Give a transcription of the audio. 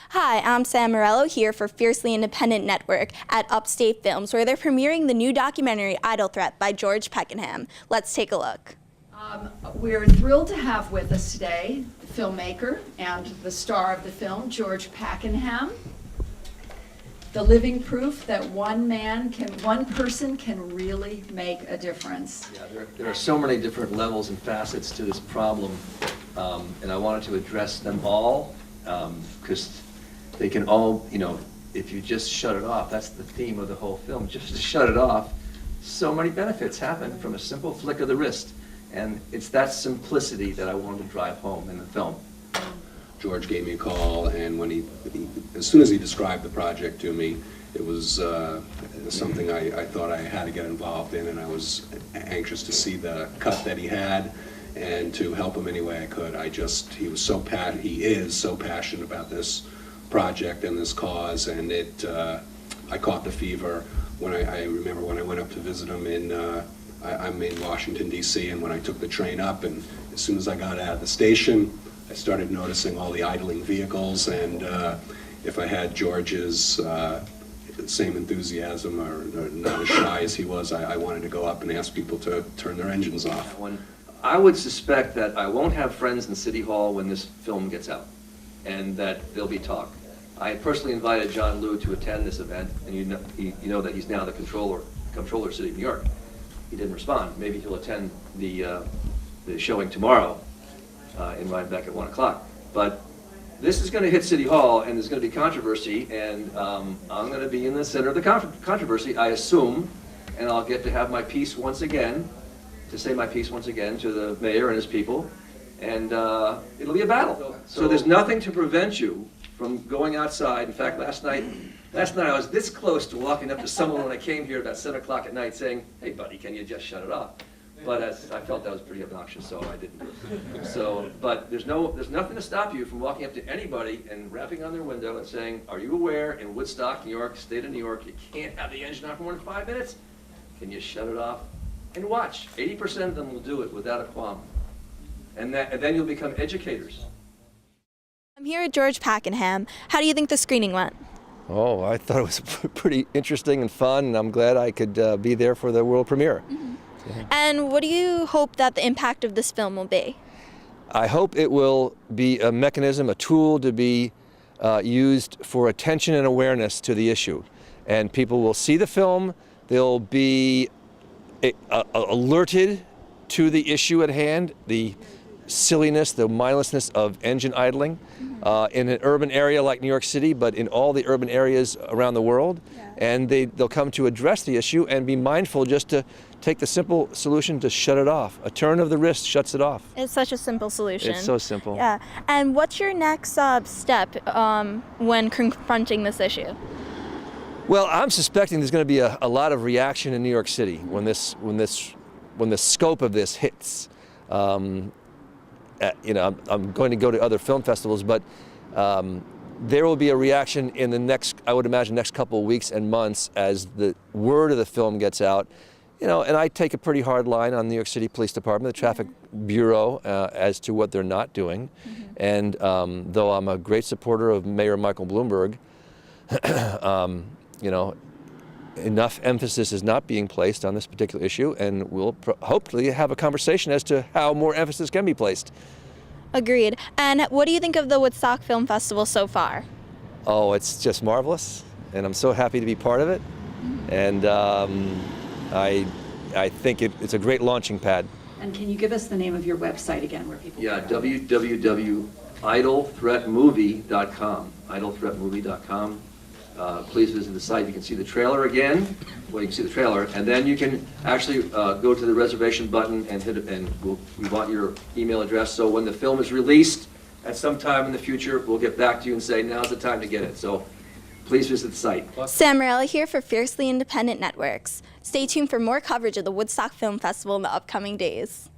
Hi, I'm Sam Morello here for Fiercely Independent Network at Upstate Films, where they're premiering the new documentary Idle Threat by George Peckenham. Let's take a look. We're thrilled to have with us today the filmmaker and the star of the film, George Peckenham. The living proof that one person can really make a difference. Yeah, there are so many different levels and facets to this problem, and I wanted to address them all, because they can all, if you just shut it off, that's the theme of the whole film, just to shut it off, so many benefits happen from a simple flick of the wrist, and it's that simplicity that I wanted to drive home in the film. George gave me a call, and when as soon as he described the project to me, it was something I thought I had to get involved in, and I was anxious to see the cut that he had and to help him any way I could. He is so passionate about this project and this cause, and I caught the fever when I remember when I went up to visit him I'm in Washington, D.C., and when I took the train up, and as soon as I got out of the station, I started noticing all the idling vehicles, and if I had George's same enthusiasm or not as shy as he was, I wanted to go up and ask people to turn their engines off. I would suspect that I won't have friends in City Hall when this film gets out, and that there'll be talk. I personally invited John Liu to attend this event, and you know that he's now the comptroller of City of New York. He didn't respond. Maybe he'll attend the showing tomorrow in Rhinebeck at 1 o'clock. But this is going to hit City Hall, and there's going to be controversy, and I'm going to be in the center of the controversy, I assume, and I'll get to have my piece once again, to say my piece once again to the mayor and his people, and it'll be a battle. So there's nothing to prevent you from going outside. In fact, last night I was this close to walking up to someone when I came here about 7 o'clock at night saying, "Hey buddy, can you just shut it off?" But I felt that was pretty obnoxious, so I didn't do it. So, but there's nothing to stop you from walking up to anybody and rapping on their window and saying, "Are you aware in Woodstock, New York, state of New York, you can't have the engine on for more than 5 minutes? Can you shut it off?" And watch, 80% of them will do it without a qualm. And then you'll become educators. I'm here at George Peckenham. How do you think the screening went? Oh, I thought it was pretty interesting and fun, and I'm glad I could be there for the world premiere. Mm-hmm. Yeah. And what do you hope that the impact of this film will be? I hope it will be a mechanism, a tool to be used for attention and awareness to the issue. And people will see the film, they'll be alerted to the issue at hand, the silliness, the mindlessness of engine idling in an urban area like New York City, but in all the urban areas around the world. Yeah. And they'll come to address the issue and be mindful just to take the simple solution to shut it off. A turn of the wrist shuts it off. It's such a simple solution. It's so simple. Yeah. And what's your next step when confronting this issue? Well, I'm suspecting there's going to be a lot of reaction in New York City when the scope of this hits. I'm going to go to other film festivals, but there will be a reaction in the next, I would imagine, next couple of weeks and months as the word of the film gets out. And I take a pretty hard line on the New York City Police Department, the Traffic Bureau, as to what they're not doing. Mm-hmm. And though I'm a great supporter of Mayor Michael Bloomberg, enough emphasis is not being placed on this particular issue, and we'll hopefully have a conversation as to how more emphasis can be placed. Agreed. And what do you think of the Woodstock Film Festival so far? Oh, it's just marvelous, and I'm so happy to be part of it. And I think it's a great launching pad. And can you give us the name of your website again, where people can go? www.idlethreatmovie.com. idlethreatmovie.com. Please visit the site. You can see the trailer again. Well, you can see the trailer, and then you can actually go to the reservation button and hit it, and we want your email address, so when the film is released at some time in the future, we'll get back to you and say, now's the time to get it. So please visit the site. Sam Morello here for Fiercely Independent Networks. Stay tuned for more coverage of the Woodstock Film Festival in the upcoming days.